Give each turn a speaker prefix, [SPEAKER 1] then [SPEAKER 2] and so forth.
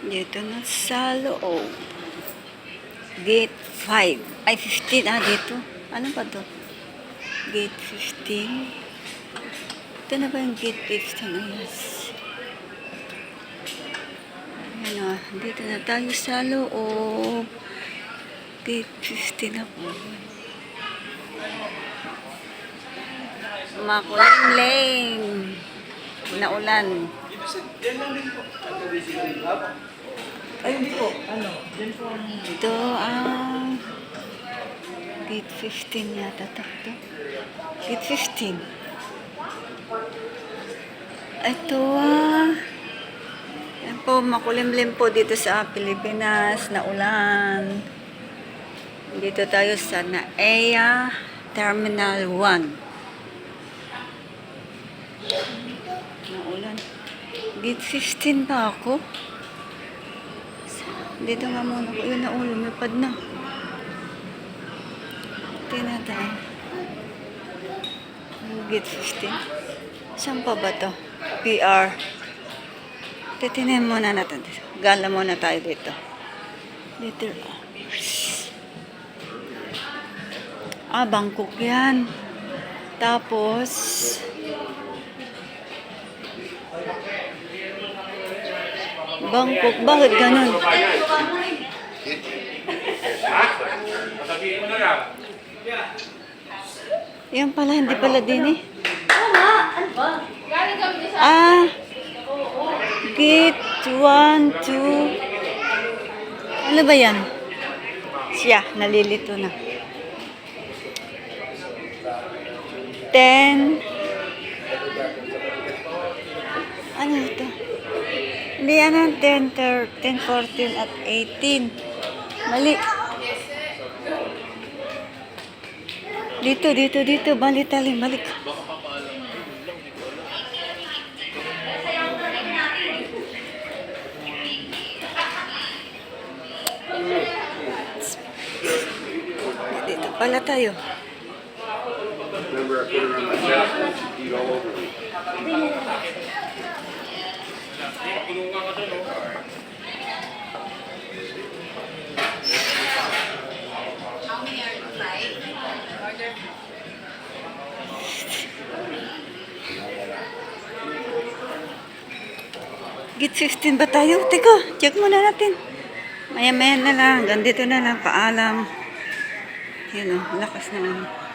[SPEAKER 1] Dito na sa loob. Gate 5. Ay, 15. Dito. Ano ba to? Gate 15. Ito na ba yung gate 15? Yes. Ayan dito na tayo sa loob. Gate 15 na po. Makuling lane. Naulan.
[SPEAKER 2] Ay, hindi po. Ano? Diyan po ang...
[SPEAKER 1] Ito ang gate 15 yata to. Gate 15. Ito yan po, makulimlim po dito sa Pilipinas na ulan. Dito tayo sa NAEA Terminal 1. Naulan. Gate 15 pa ako. Dito nga muna ko. Yun na lumipad na. Tingnan tayo. Gate 15. Saan pa ba to? PR. Titinin muna natin. Gala muna tayo dito. Dito. Bangkok yan. Tapos Bangkok. Bakit ganun? Yan pala, hindi pala din eh. Gate 1, 2. Ano ba yan? Siya, nalilito na. 10. Ano ito? Hindi yan 10, 14 at 18. Mali. Dito. Balik. Dito pala tayo.
[SPEAKER 3] Remember, I put it on my chest and she peed all over me.
[SPEAKER 4] How many are you like? Order.
[SPEAKER 1] Gate 15 ba tayo? Teka, check muna natin. Maya na lang. Hanggang dito na lang. Paalam. Yun lakas na.